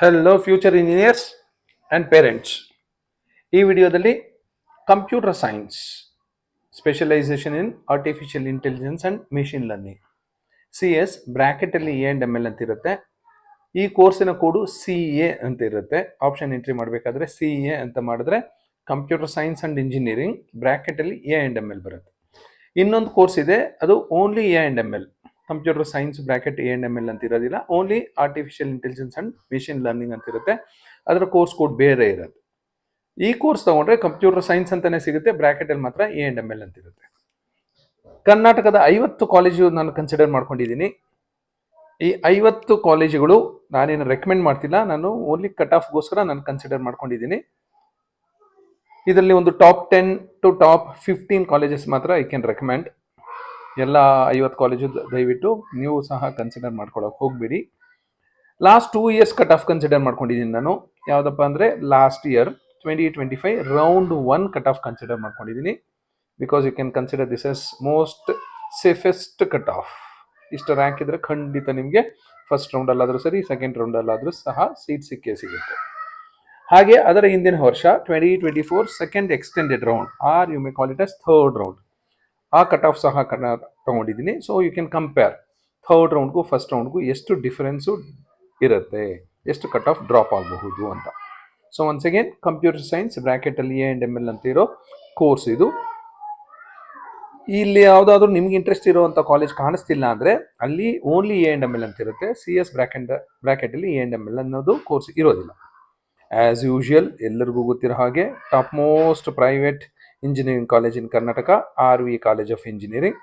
Hello future engineers and parents. ಈ ವಿಡಿಯೋದಲ್ಲಿ computer science specialisation in artificial intelligence and machine learning CS ಬ್ರ್ಯಾಕೆಟಲ್ಲಿ AND ML ಅಂತ ಇರುತ್ತೆ. ಈ ಕೋರ್ಸಿನ ಕೋಡು CA ಅಂತ ಇರುತ್ತೆ. ಆಪ್ಷನ್ ಎಂಟ್ರಿ ಮಾಡಬೇಕಾದ್ರೆ CA ಅಂತ ಮಾಡಿದ್ರೆ ಕಂಪ್ಯೂಟರ್ ಸೈನ್ಸ್ ಆ್ಯಂಡ್ ಇಂಜಿನಿಯರಿಂಗ್ ಬ್ರ್ಯಾಕೆಟಲ್ಲಿ AND ML ಬರುತ್ತೆ. ಇನ್ನೊಂದು ಕೋರ್ಸ್ ಇದೆ, ಅದು only AND ML, computer science bracket AND ML ಅಂತ ಇರೋದಿಲ್ಲ, only artificial intelligence and machine learning ಅಂತ ಇರುತ್ತೆ. ಅದರ ಕೋರ್ಸ್ ಕೋಡ್ ಬೇರೆ ಇರೋದು. ಈ ಕೋರ್ಸ್ ತಗೊಂಡ್ರೆ ಕಂಪ್ಯೂಟರ್ ಸೈನ್ಸ್ ಅಂತಾನೆ ಸಿಗುತ್ತೆ, ಬ್ರ್ಯಾಕೆಟಲ್ಲಿ ಮಾತ್ರ AND ML ಅಂತ ಇರುತ್ತೆ. ಕರ್ನಾಟಕದ 50 ಕಾಲೇಜು ನಾನು ಕನ್ಸಿಡರ್ ಮಾಡ್ಕೊಂಡಿದ್ದೀನಿ. ಈ 50 ಕಾಲೇಜುಗಳು ನಾನೇನು ರೆಕಮೆಂಡ್ ಮಾಡ್ತಿಲ್ಲ, ನಾನು ಓನ್ಲಿ ಕಟ್ ಆಫ್ಗೋಸ್ಕರ ನಾನು ಕನ್ಸಿಡರ್ ಮಾಡ್ಕೊಂಡಿದ್ದೀನಿ. ಇದರಲ್ಲಿ ಒಂದು ಟಾಪ್ 10 to ಟಾಪ್ 15 ಕಾಲೇಜಸ್ ಮಾತ್ರ ಐ ಕ್ಯಾನ್ ರೆಕಮೆಂಡ್. ಎಲ್ಲ 50 ಕಾಲೇಜು ದಯವಿಟ್ಟು ನೀವು ಸಹ ಕನ್ಸಿಡರ್ ಮಾಡ್ಕೊಳಕ್ಕೆ ಹೋಗ್ಬಿಡಿ. Last 2 years cut off consider ಮಾಡ್ಕೊಂಡಿದ್ದೀನಿ ನಾನು. ಯಾವುದಪ್ಪ ಅಂದರೆ last year 2025 round 1 cut off consider ಮಾಡ್ಕೊಂಡಿದ್ದೀನಿ. Because you can consider this as most safest cut off. ಇಷ್ಟು ರ್ಯಾಂಕ್ ಇದ್ರೆ ಖಂಡಿತ ನಿಮಗೆ ಫಸ್ಟ್ ರೌಂಡಲ್ಲಾದರೂ ಸರಿ, ಸೆಕೆಂಡ್ ರೌಂಡಲ್ಲಾದರೂ ಸಹ ಸೀಟ್ ಸಿಕ್ಕೇ ಸಿಗುತ್ತೆ. ಹಾಗೆ ಅದರ ಹಿಂದಿನ ವರ್ಷ 2024 second extended round, or you may call it as third round, ಆ ಕಟ್ ಆಫ್ ಸಹ ತಗೊಂಡಿದ್ದೀನಿ. So you can compare third ರೌಂಡ್ಗೂ ಫಸ್ಟ್ ರೌಂಡ್ಗೂ ಎಷ್ಟು ಡಿಫರೆನ್ಸು ಇರುತ್ತೆ, ಎಷ್ಟು ಕಟ್ ಆಫ್ ಡ್ರಾಪ್ ಆಗಬಹುದು ಅಂತ. So once again computer science ಬ್ರ್ಯಾಕೆಟಲ್ಲಿ AND ML ಅಂತ ಇರೋ ಕೋರ್ಸ್ ಇದು. ಇಲ್ಲಿ ಯಾವುದಾದ್ರೂ ನಿಮ್ಗೆ ಇಂಟ್ರೆಸ್ಟ್ ಇರುವಂಥ ಕಾಲೇಜ್ ಕಾಣಿಸ್ತಿಲ್ಲ ಅಂದರೆ ಅಲ್ಲಿ ಓನ್ಲಿ AND ML ಅಂತ ಇರುತ್ತೆ. CS ಬ್ರ್ಯಾಕೆಟಲ್ಲಿ AND ML ಅನ್ನೋದು ಕೋರ್ಸ್ ಇರೋದಿಲ್ಲ. ಆ್ಯಸ್ ಯೂಶುವಲ್ ಎಲ್ಲರಿಗೂ ಗೊತ್ತಿರೋ ಹಾಗೆ top most private engineering college in Karnataka RV college of engineering.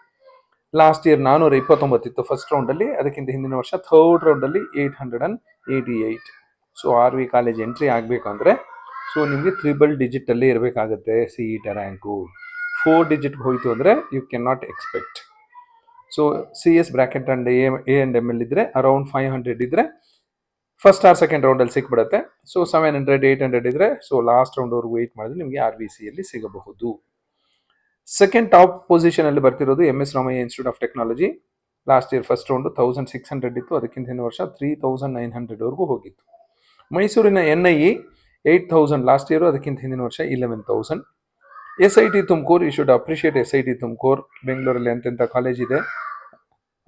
Last year 429 ಇತ್ತು ಫಸ್ಟ್ ರೌಂಡಲ್ಲಿ, ಅದಕ್ಕಿಂತ ಹಿಂದಿನ ವರ್ಷ ಥರ್ಡ್ ರೌಂಡಲ್ಲಿ 888. ಸೊ RV ಕಾಲೇಜ್ ಎಂಟ್ರಿ ಆಗಬೇಕಂದ್ರೆ ಸೊ ನಿಮಗೆ 3 ಡಿಜಿಟಲ್ಲೇ ಇರಬೇಕಾಗುತ್ತೆ CET ರ್ಯಾಂಕು. 4 ಡಿಜಿಟ್ಗೆ ಹೋಯಿತು ಅಂದರೆ you can not expect. So CS bracket and AND ML ಇದ್ದರೆ ಅರೌಂಡ್ 500 ಇದ್ದರೆ ಫಸ್ಟ್ ಆರ್ ಸೆಕೆಂಡ್ ರೌಂಡಲ್ಲಿ ಸಿಕ್ಬಿಡುತ್ತೆ. ಸೊ 700 800 ಇದ್ದರೆ ಸೊ ಲಾಸ್ಟ್ ರೌಂಡ್ವರೆಗೂ ವೆಯ್ಟ್ ಮಾಡಿದ್ರೆ ನಿಮಗೆ RVCಯಲ್ಲಿ ಸಿಗಬಹುದು. ಸೆಕೆಂಡ್ ಟಾಪ್ ಪೊಸಿಷನಲ್ಲಿ ಬರ್ತಿರೋದು MS Ramaiah institute of technology. Last year first round 1600 ಇತ್ತು, ಅದಕ್ಕಿಂತ ಹಿಂದಿನ ವರ್ಷ 3900ವರೆಗೂ ಹೋಗಿತ್ತು. ಮೈಸೂರಿನ NIE 8000 ಲಾಸ್ಟ್ ಇಯರು, ಅದಕ್ಕಿಂತ ಹಿಂದಿನ ವರ್ಷ 11000. SIT Tumakuru, you should appreciate SIT Tumakuru. ಬೆಂಗಳೂರಲ್ಲಿ ಎಂತೆಂಥ ಕಾಲೇಜ್ ಇದೆ,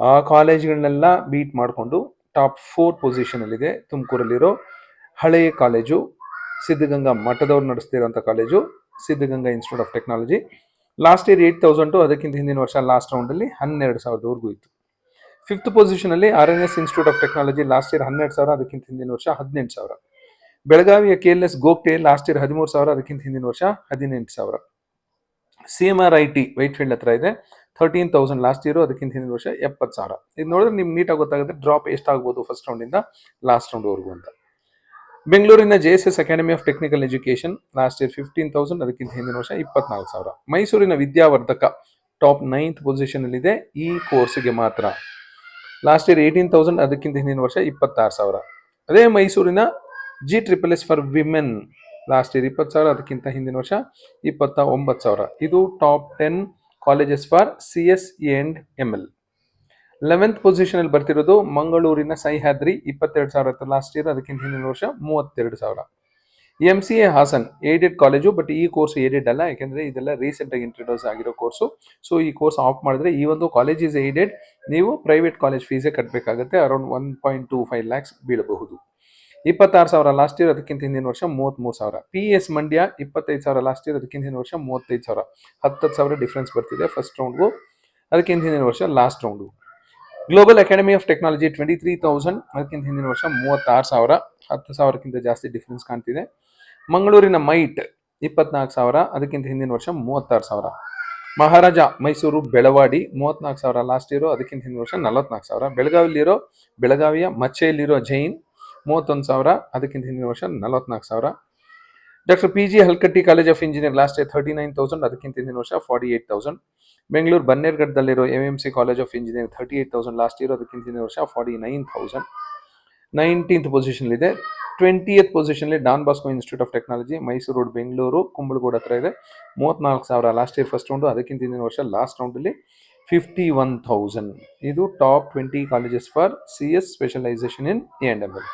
ಆ ಕಾಲೇಜ್ಗಳನ್ನೆಲ್ಲ ಬೀಟ್ ಮಾಡಿಕೊಂಡು ಟಾಪ್ 4 ಪೊಸಿಷನಲ್ಲಿದೆ. ತುಮಕೂರಲ್ಲಿರೋ ಹಳೆಯ ಕಾಲೇಜು, ಸಿದ್ಧಗಂಗಾ ಮಠದವ್ರು ನಡೆಸ್ತಿರೋಂಥ college Siddaganga institute of technology. Last year 8000, ಅದಕ್ಕಿಂತ ಹಿಂದಿನ ವರ್ಷ ಲಾಸ್ಟ್ ರೌಂಡಲ್ಲಿ 12,000ವರೆಗೂ ಇತ್ತು. 5th ಪೊಸಿಷನಲ್ಲಿ RNS institute of technology, last year 12,000, ಅದಕ್ಕಿಂತ ಹಿಂದಿನ ವರ್ಷ 18,000. ಬೆಳಗಾವಿಯ KLS ಗೋಗ್ಟೆ, ಲಾಸ್ಟ್ ಇಯರ್ 13,000, ಅದಕ್ಕಿಂತ ಹಿಂದಿನ ವರ್ಷ 18,000. CMRIT ವೈಟ್ಫೀಲ್ಡ್ ಹತ್ರ ಇದೆ, 13,000 ಲಾಸ್ಟ್ ಇಯರು, ಅದಕ್ಕಿಂತ ಹಿಂದಿನ ವರ್ಷ 70,000. ಇದು ನೋಡಿದ್ರೆ ನಿಮ್ಗೆ ನೀಟಾಗಿ ಗೊತ್ತಾಗುತ್ತೆ ಡ್ರಾಪ್ ಎಷ್ಟಾಗ್ಬೋದು ಫಸ್ಟ್ ರೌಂಡಿಂದ ಲಾಸ್ಟ್ ರೌಂಡ್ವರೆಗೂ ಅಂತ. ಬೆಂಗಳೂರಿನ JSS academy of technical education, last year 15,000, ಅದಕ್ಕಿಂತ ಹಿಂದಿನ ವರ್ಷ 24,000. ಮೈಸೂರಿನ ವಿದ್ಯಾವರ್ಧಕ ಟಾಪ್ 9th ಪೊಸಿಷನಲ್ಲಿದೆ ಈ ಕೋರ್ಸ್ಗೆ ಮಾತ್ರ. ಲಾಸ್ಟ್ ಇಯರ್ 18,000, ಅದಕ್ಕಿಂತ ಹಿಂದಿನ ವರ್ಷ 26,000. ಅದೇ ಮೈಸೂರಿನ GSSS for women, last year 20,000, ಅದಕ್ಕಿಂತ ಹಿಂದಿನ ವರ್ಷ 29,000. ಇದು top 10 colleges for CS AND ML. 11th ಪೊಸಿಷನಲ್ಲಿ ಬರ್ತಿರೋದು ಮಂಗಳೂರಿನ ಸಹ್ಯಾದ್ರಿ, 22,000 ಲಾಸ್ಟ್ ಇಯರ್, ಅದಕ್ಕಿಂತ ಹಿಂದಿನ ವರ್ಷ 32,000. MCA Hassan aided college, but ಈ ಕೋರ್ಸ್ ಏಡೆಡ್ ಅಲ್ಲ, ಯಾಕೆಂದರೆ ಇದೆಲ್ಲ ರೀಸೆಂಟಾಗಿ ಇಂಟ್ರೊಡ್ಯೂಸ್ ಆಗಿರೋ ಕೋರ್ಸು. ಸೊ ಈ ಕೋರ್ಸ್ ಆಫ್ ಮಾಡಿದ್ರೆ ಈ ಒಂದು ಕಾಲೇಜ್ ಈಸ್ ಏಡೆಡ್, ನೀವು ಪ್ರೈವೇಟ್ ಕಾಲೇಜ್ ಫೀಸೇ ಕಟ್ಟಬೇಕಾಗುತ್ತೆ, ಅರೌಂಡ್ 1.25 lakhs ಬೀಳಬಹುದು. 26,000 ಲಾಸ್ಟ್ ಇಯರ್, ಅದಕ್ಕಿಂತ ಹಿಂದಿನ ವರ್ಷ 33,000. PS ಮಂಡ್ಯ 25,000 ಲಾಸ್ಟ್ ಇಯರ್, ಅದಕ್ಕಿಂತ ಹಿಂದಿನ ವರ್ಷ 35,000. 10,000 ಡಿಫ್ರೆನ್ಸ್ ಬರ್ತಿದೆ ಫಸ್ಟ್ ರೌಂಡ್ಗೂ, ಅದಕ್ಕಿಂತ ಹಿಂದಿನ ವರ್ಷ last round. Global academy of technology 23,000, ಅದಕ್ಕಿಂತ ಹಿಂದಿನ ವರ್ಷ 36,000. 10,000ಕ್ಕಿಂತ ಜಾಸ್ತಿ ಡಿಫ್ರೆನ್ಸ್ ಕಾಣ್ತಿದೆ. ಮಂಗಳೂರಿನ ಮೈಟ್ 24,000, ಅದಕ್ಕಿಂತ ಹಿಂದಿನ ವರ್ಷ 36,000. ಮಹಾರಾಜ ಮೈಸೂರು ಬೆಳವಾಡಿ 34,000 ಲಾಸ್ಟ್ ಇಯರು, ಅದಕ್ಕಿಂತ ಹಿಂದಿನ ವರ್ಷ 44,000. ಬೆಳಗಾವಿಯ ಮಚ್ಚೆಯಲ್ಲಿರೋ ಜೈನ್ 31,000, ಅದಕ್ಕಿಂತ ಹಿಂದಿನ ವರ್ಷ 44,000. Doctor PG Halkatti college of engineer, last year 39,000, ಅದಕ್ಕಿಂತ ಹಿಂದಿನ ವರ್ಷ 48,000. ಬೆಂಗಳೂರು ಬನ್ನೇರ್ಘಟ್ಟದಲ್ಲಿರೋ MMC college of engineer 38,000 last year, ಅದಕ್ಕಿಂತ ಹಿಂದಿನ ವರ್ಷ 49,000. 19th ಪೊಸಿಷನ್ಲಿದೆ. 20th ಪೊಸಿಷನ್ಲಿ Don Bosco institute of technology, Mysuru road, Bengaluru, Kumbalgodu ಹತ್ರ ಇದೆ, 34,000 ಲಾಸ್ಟ್ ಇಯರ್ ಫಸ್ಟ್ ರೌಂಡು, ಅದಕ್ಕಿಂತ ಹಿಂದಿನ ವರ್ಷ ಲಾಸ್ಟ್ ರೌಂಡಲ್ಲಿ 51,000. ಇದು top 20 colleges for CS specialisation in AND ML.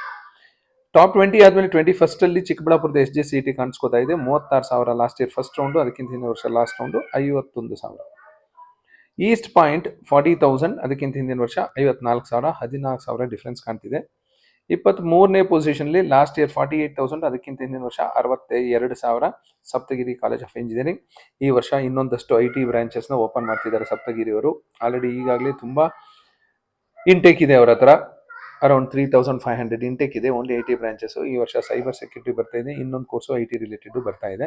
Top 20 ಆದ್ಮೇಲೆ 21 ಚಿಕ್ಕಬಳ್ಳಾಪುರದ SJCET ಕಾಣಿಸ್ಕೋತಾ ಇದೆ. 36,000 ಲಾಸ್ಟ್ ಇಯರ್ ಫಸ್ಟ್ ರೌಂಡು, ಅದಕ್ಕಿಂತ ಹಿಂದಿನ ವರ್ಷ ಲಾಸ್ಟ್ ರೌಂಡು 51,000. ಈಸ್ಟ್ ಪಾಯಿಂಟ್ 40,000, ಅದಕ್ಕಿಂತ ಹಿಂದಿನ ವರ್ಷ 54,000, 14,000 ಡಿಫ್ರೆನ್ಸ್ ಕಾಣ್ತಿದೆ. 23ನೇ ಪೊಸಿಷನ್ಲಿ ಲಾಸ್ಟ್ ಇಯರ್ 48,000, ಅದಕ್ಕಿಂತ ಹಿಂದಿನ ವರ್ಷ 62,000 ಸಪ್ತಗಿರಿ ಕಾಲೇಜ್ ಆಫ್ ಇಂಜಿನಿಯರಿಂಗ್. ಈ ವರ್ಷ ಇನ್ನೊಂದಷ್ಟು IT ಬ್ರಾಂಚಸ್ನ ಓಪನ್ ಮಾಡ್ತಿದ್ದಾರೆ ಸಪ್ತಗಿರಿಯವರು. ಆಲ್ರೆಡಿ ಈಗಾಗಲೇ ತುಂಬ ಇಂಟೇಕ್ ಇದೆ ಅವ್ರ ಹತ್ರ. ಅರೌಂಡ್ 3,500 ಇಂಟೇಕ್ ಇದೆ ಓನ್ಲಿ IT ಬ್ರಾಂಚಸ್. ಈ ವರ್ಷ ಸೈಬರ್ ಸೆಕ್ಯೂರಿಟಿ ಬರ್ತಾ ಇದೆ, ಇನ್ನೊಂದು ಕೋರ್ಸು IT ರಿಲೇಟೆಡ್ ಬರ್ತಾ ಇದೆ.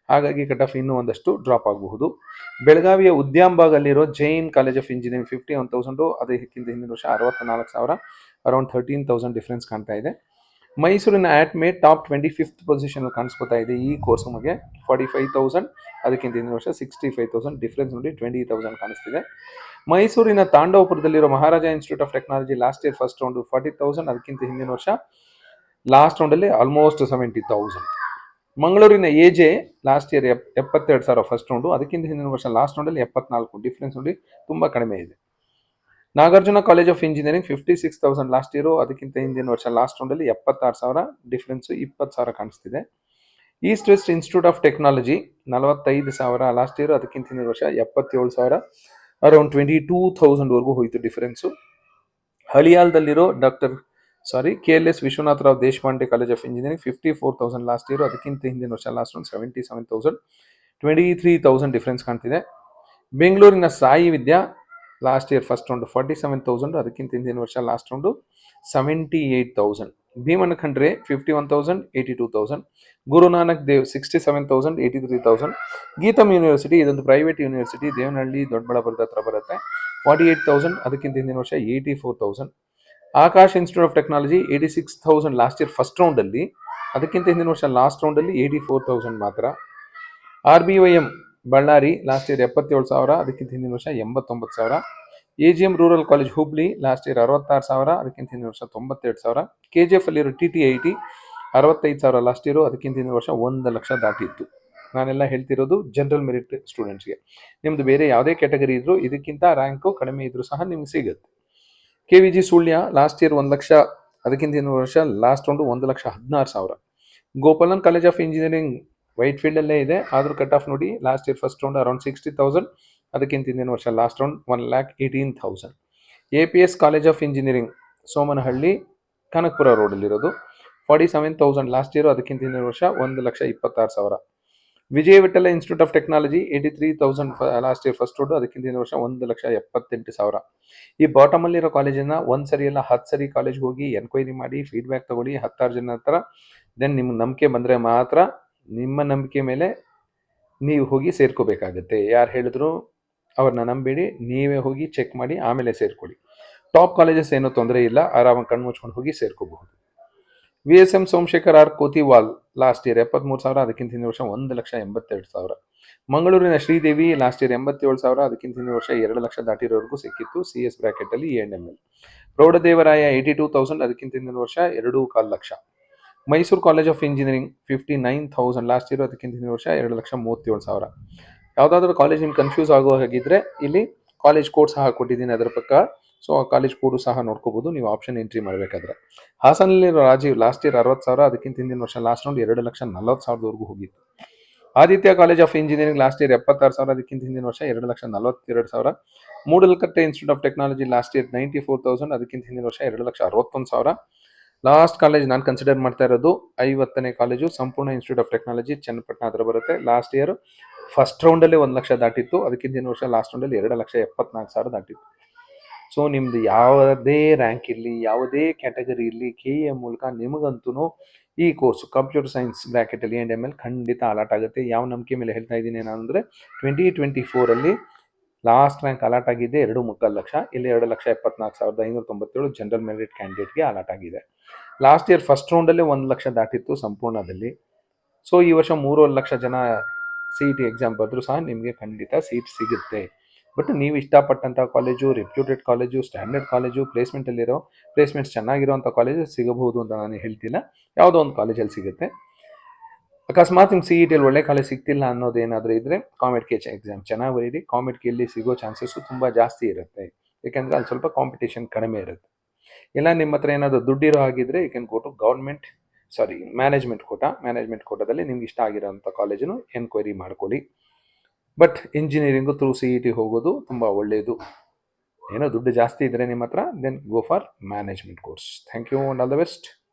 ಹಾಗಾಗಿ ಕಟ್ ಆಫ್ ಇನ್ನೂ ಒಂದಷ್ಟು ಡ್ರಾಪ್ ಆಗಬಹುದು. ಬೆಳಗಾವಿಯ ಉದ್ಯಾಂಬಾಗಲ್ಲಿರೋ ಜೈನ್ ಕಾಲೇಜ್ ಆಫ್ ಇಂಜಿನಿಯರಿಂಗ್ 51,000, ಅದಕ್ಕಿಂತ ಹಿಂದಿನ ವರ್ಷ 64,000, ಅರೌಂಡ್ 13,000 ಡಿಫ್ರೆನ್ಸ್ ಕಾಣ್ತಾ ಇದೆ. ಮೈಸೂರಿನ ಆಟ್ಮೆ ಟಾಪ್ 25th ಪೊಸಿಷನ್ ಕಾಣಿಸ್ಕೊತಾ ಇದೆ. ಈ ಕೋರ್ಸ್ ನಮಗೆ 45,000, ಅದಕ್ಕಿಂತ ಹಿಂದಿನ ವರ್ಷ 65,000, ಡಿಫ್ರೆನ್ಸ್ ನೋಡಿ 20,000 ಕಾಣಿಸ್ತಿದೆ. ಮೈಸೂರಿನ ತಾಂಡವಪುರದಲ್ಲಿರೋ Maharaja institute of technology last year first round 40,000, ಅದಕ್ಕಿಂತ ಹಿಂದಿನ ವರ್ಷ ಲಾಸ್ಟ್ ರೌಂಡಲ್ಲಿ ಆಲ್ಮೋಸ್ಟ್ 70,000. ಮಂಗಳೂರಿನ AJ last year 72,000 first round, ಅದಕ್ಕಿಂತ ಹಿಂದಿನ ವರ್ಷ ಲಾಸ್ಟ್ ರೌಂಡಲ್ಲಿ 74, ಡಿಫ್ರೆನ್ಸ್ ನೋಡಿ ತುಂಬ ಕಡಿಮೆ ಇದೆ. Nagarjuna college of engineering 56,000 last year, ಅದಕ್ಕಿಂತ ಹಿಂದಿನ ವರ್ಷ ಲಾಸ್ಟ್ ರೌಂಡಲ್ಲಿ 76,000, ಡಿಫ್ರೆನ್ಸು 20,000 ಕಾಣಿಸ್ತಿದೆ. East west institute of technology 45,000 last year, ಅದಕ್ಕಿಂತ ಹಿಂದಿನ ವರ್ಷ 77,000, ಅರೌಂಡ್ 22,000ವರೆಗೂ ಹೋಯಿತು ಡಿಫರೆನ್ಸು. ಹಳಿಯಾಲದಲ್ಲಿರೋ KLS Vishwanathrao Deshpande college of engineering 54,000 last year, ಅದಕ್ಕಿಂತ ಹಿಂದಿನ ವರ್ಷ ಲಾಸ್ಟ್ ರೌಂಡ್ 77,000, 23,000 ಡಿಫರೆನ್ಸ್ ಕಾಣ್ತಿದೆ. ಬೆಂಗಳೂರಿನ Sai Vidya last year first round 47,000, ಅದಕ್ಕಿಂತ ಹಿಂದಿನ ವರ್ಷ last round 78,000. Bheemanna Khandre 51,000, 82,000. Gurunanak Dev 67,000, 83,000. Gitam university, ಇದೊಂದು ಪ್ರೈವೇಟ್ ಯೂನಿವರ್ಸಿಟಿ, ದೇವನಹಳ್ಳಿ ದೊಡ್ಡಬಳ್ಳಾಪುರದ ಹತ್ರ ಬರುತ್ತೆ, 48,000, ಅದಕ್ಕಿಂತ ಹಿಂದಿನ ವರ್ಷ 84,000. Akash institute of technology 86,000 last year first ರೌಂಡಲ್ಲಿ, ಅದಕ್ಕಿಂತ ಹಿಂದಿನ ವರ್ಷ ಲಾಸ್ಟ್ ರೌಂಡಲ್ಲಿ 84,000 ಮಾತ್ರ. RBOM ಬಳ್ಳಾರಿ ಲಾಸ್ಟ್ ಇಯರ್ 77,000, ಅದಕ್ಕಿಂತ ಹಿಂದಿನ ವರ್ಷ 89,000. AGM rural college Hubli last year 66,000, ಅದಕ್ಕಿಂತ ಹಿಂದಿನ ವರ್ಷ 92,000. KGF ಅಲ್ಲಿರೋ TTIT 65,000 ಲಾಸ್ಟ್ ಇಯರು, ಅದಕ್ಕಿಂತ ಹಿಂದಿನ ವರ್ಷ 1,00,000 ದಾಟಿತ್ತು. ನಾನೆಲ್ಲ ಹೇಳ್ತಿರೋದು ಜನರಲ್ ಮೆರಿಟ್ ಸ್ಟೂಡೆಂಟ್ಸ್ಗೆ. ನಿಮ್ಮದು ಬೇರೆ ಯಾವುದೇ ಕ್ಯಾಟಗರಿ ಇದ್ದರೂ ಇದಕ್ಕಿಂತ ರ್ಯಾಂಕು ಕಡಿಮೆ ಇದ್ರೂ ಸಹ ನಿಮ್ಗೆ ಸಿಗುತ್ತೆ. KVG ಸುಳ್ಯ ಲಾಸ್ಟ್ ಇಯರ್ 1,00,000, ಅದಕ್ಕಿಂತ ಹಿಂದಿನ ವರ್ಷ last round 1,16,000. Gopalan college of engineering white ಫೀಲ್ಡಲ್ಲೇ ಇದೆ, ಆದರೂ ಕಟ್ ಆಫ್ ನೋಡಿ last year first round around 60,000, ಅದಕ್ಕಿಂತ ಹಿಂದಿನ ವರ್ಷ last round 1,18,000. APS college of engineering Somanahalli Kanakapura ರೋಡಲ್ಲಿರೋದು 47,000 ಲಾಸ್ಟ್ ಇಯರು, ಅದಕ್ಕಿಂತ ಹಿಂದಿನ ವರ್ಷ 1,26,000. Vijaya Vittala institute of technology 83,000 last year first round, ಅದಕ್ಕಿಂತ ಹಿಂದಿನ ವರ್ಷ 1,78,000. ಈ ಬಾಟಮಲ್ಲಿರೋ ಕಾಲೇಜನ್ನು ಒಂದು ಸರಿ ಎಲ್ಲ 10 ಸರಿ ಕಾಲೇಜ್ಗೆ ಹೋಗಿ ಎನ್ಕ್ವೈರಿ ಮಾಡಿ ಫೀಡ್ಬ್ಯಾಕ್ ತಗೊಳ್ಳಿ 16 ಜನ ಹತ್ರ. ದೆನ್ ನಿಮ್ಗೆ ನಂಬಿಕೆ ಬಂದರೆ ಮಾತ್ರ ನಿಮ್ಮ ನಂಬಿಕೆ ಮೇಲೆ ನೀವು ಹೋಗಿ ಸೇರ್ಕೋಬೇಕಾಗತ್ತೆ. ಯಾರು ಹೇಳಿದ್ರು ಅವ್ರನ್ನ ನಂಬೇಡಿ, ನೀವೇ ಹೋಗಿ ಚೆಕ್ ಮಾಡಿ ಆಮೇಲೆ ಸೇರ್ಕೊಳ್ಳಿ. ಟಾಪ್ ಕಾಲೇಜಸ್ ಏನೂ ತೊಂದರೆ ಇಲ್ಲ, ಆರಾಮಾಗಿ ಕಣ್ಣು ಮುಚ್ಕೊಂಡು ಹೋಗಿ ಸೇರ್ಕೋಬಹುದು. VSM Somashekhar R Kotiwal last year 73,000, ಅದಕ್ಕಿಂತ ಹಿಂದಿನ ವರ್ಷ 1,82,000. ಮಂಗಳೂರಿನ ಶ್ರೀದೇವಿ ಲಾಸ್ಟ್ ಇಯರ್ 87,000, ಅದಕ್ಕಿಂತ ಹಿಂದಿನ ವರ್ಷ 2,00,000 ದಾಟಿರೋವರೆಗೂ ಸಿಕ್ಕಿತ್ತು CS ಬ್ರಾಕೆಟಲ್ಲಿ A&ML. ಪ್ರೌಢದೇವರಾಯ 82,000, ಅದಕ್ಕಿಂತ ಹಿಂದಿನ ವರ್ಷ 2,25,000. Mysuru college of engineering 59,000 last year, ಅದಕ್ಕಿಂತ ಹಿಂದಿನ ವರ್ಷ 2,37,000. ಯಾವುದಾದ್ರೂ ಕಾಲೇಜ್ ನಿಮ್ಗೆ ಕನ್ಫ್ಯೂಸ್ ಆಗೋ ಹಾಗಿದ್ರೆ ಇಲ್ಲಿ ಕಾಲೇಜ್ ಕೋಡ್ ಸಹ ಕೊಟ್ಟಿದ್ದೀನಿ ಅದರ ಪಕ್ಕ, ಸೊ ಆ ಕಾಲೇಜ್ ಕೋಡು ಸಹ ನೋಡ್ಕೋಬಹುದು ನೀವು ಆಪ್ಷನ್ ಎಂಟ್ರಿ ಮಾಡಬೇಕಾದ್ರೆ. ಹಾಸನಲ್ಲಿರೋ ರಾಜೀವ್ ಲಾಸ್ಟ್ ಇಯರ್ 60,000, ಅದಕ್ಕಿಂತ ಹಿಂದಿನ ವರ್ಷ ಲಾಸ್ಟ್ ರೌಂಡ್ 2,40,000ವರೆಗೂ ಹೋಗಿತ್ತು. Aditya college of engineering last year 76,000, ಅದಕ್ಕಿಂತ ಹಿಂದಿನ ವರ್ಷ 2,42,000. Moodalkatte institute of technology last year 94,000, ಅದಕ್ಕಿಂತ ಹಿಂದಿನ ವರ್ಷ 2,61,000. ಲಾಸ್ಟ್ ಕಾಲೇಜ್ ನಾನು ಕನ್ಸಿಡರ್ ಮಾಡ್ತಾ ಇರೋದು 50ನೇ ಕಾಲೇಜು ಸಂಪೂರ್ಣ ಇನ್ಸ್ಟಿಟ್ಯೂಟ್ ಆಫ್ ಟೆಕ್ನಾಲಜಿ ಚನ್ನಪಟ್ಟಣ ಹತ್ರ ಬರುತ್ತೆ. ಲಾಸ್ಟ್ ಇಯರ್ ಫಸ್ಟ್ ರೌಂಡಲ್ಲೇ 1,00,000 ದಾಟಿತ್ತು, ಅದಕ್ಕಿಂತ ಹಿಂದಿನ ವರ್ಷ ಲಾಸ್ಟ್ ರೌಂಡಲ್ಲಿ 2,74,000 ದಾಟಿತ್ತು. ಸೊ ನಿಮ್ಮದು ಯಾವುದೇ ರ್ಯಾಂಕ್ ಇರಲಿ, ಯಾವುದೇ ಕ್ಯಾಟಗರಿ ಇರಲಿ, KE ಮೂಲಕ ನಿಮಗಂತೂ ಈ ಕೋರ್ಸು ಕಂಪ್ಯೂಟರ್ ಸೈನ್ಸ್ ಬ್ರ್ಯಾಕೆಟಲ್ಲಿ A&ML ಖಂಡಿತ ಅಲಾಟ್ ಆಗುತ್ತೆ. ಯಾವ ನಂಬಿಕೆ ಮೇಲೆ ಹೇಳ್ತಾ ಇದ್ದೀನಿ ನಾನು ಅಂದರೆ 2024ಅಲ್ಲಿ ಲಾಸ್ಟ್ ರ್ಯಾಂಕ್ ಅಲಾಟ್ ಆಗಿದ್ದೆ 2,3,00,000, ಇಲ್ಲಿ 2,74,597 ಜನರಲ್ ಮೆರಿಟ್ ಕ್ಯಾಂಡಿಡೇಟ್ಗೆ ಅಲಾಟ್ ಆಗಿದೆ. ಲಾಸ್ಟ್ ಇಯರ್ ಫಸ್ಟ್ ರೌಂಡಲ್ಲೇ 1,00,000 ದಾಟಿತ್ತು ಸಂಪೂರ್ಣದಲ್ಲಿ. ಸೊ ಈ ವರ್ಷ 3,00,000 ಜನ CET ಎಕ್ಸಾಮ್ ಬರೆದ್ರು ಸಹ ನಿಮಗೆ ಖಂಡಿತ ಸೀಟ್ ಸಿಗುತ್ತೆ. ಬಟ್ ನೀವು ಇಷ್ಟಪಟ್ಟಂಥ college, reputed college, standard college, placements ಚೆನ್ನಾಗಿರೋಂಥ ಕಾಲೇಜು ಸಿಗಬಹುದು ಅಂತ ನಾನು ಹೇಳ್ತಿಲ್ಲ. ಯಾವುದೋ ಒಂದು ಕಾಲೇಜಲ್ಲಿ ಸಿಗುತ್ತೆ. ಅಕಸ್ಮಾತ್ ನಿಮ್ಗೆ CETಯಲ್ಲಿ ಒಳ್ಳೆ ಕಾಲೇಜ್ ಸಿಗ್ತಿಲ್ಲ ಅನ್ನೋದೇನಾದರೂ ಇದ್ದರೆ ಕಾಮೆಡ್ ಕೆ ಎಕ್ಸಾಮ್ ಚೆನ್ನಾಗಿ ಬರೀರಿ. ಕಾಮೆಡ್ ಕೆಯಲ್ಲಿ ಸಿಗೋ ಚಾನ್ಸಸ್ಸು ತುಂಬ ಜಾಸ್ತಿ ಇರುತ್ತೆ, ಯಾಕೆಂದರೆ ಅಲ್ಲಿ ಸ್ವಲ್ಪ ಕಾಂಪಿಟೇಷನ್ ಕಡಿಮೆ ಇರುತ್ತೆ. ಇಲ್ಲ ನಿಮ್ಮ ಹತ್ರ ಏನಾದರೂ ದುಡ್ಡಿರೋ ಹಾಗಿದ್ರೆ you can go to government management ಕೋಟಾದಲ್ಲಿ ನಿಮ್ಗೆ ಇಷ್ಟ ಆಗಿರೋಂಥ ಕಾಲೇಜನ್ನು ಎನ್ಕ್ವೈರಿ ಮಾಡ್ಕೊಳ್ಳಿ. ಬಟ್ ಇಂಜಿನಿಯರಿಂಗು ಥ್ರೂ CET ಹೋಗೋದು ತುಂಬ ಒಳ್ಳೆಯದು. ಏನೋ ದುಡ್ಡು ಜಾಸ್ತಿ ಇದ್ದರೆ ನಿಮ್ಮ ಹತ್ರ, then go for management course. Thank you and all the best.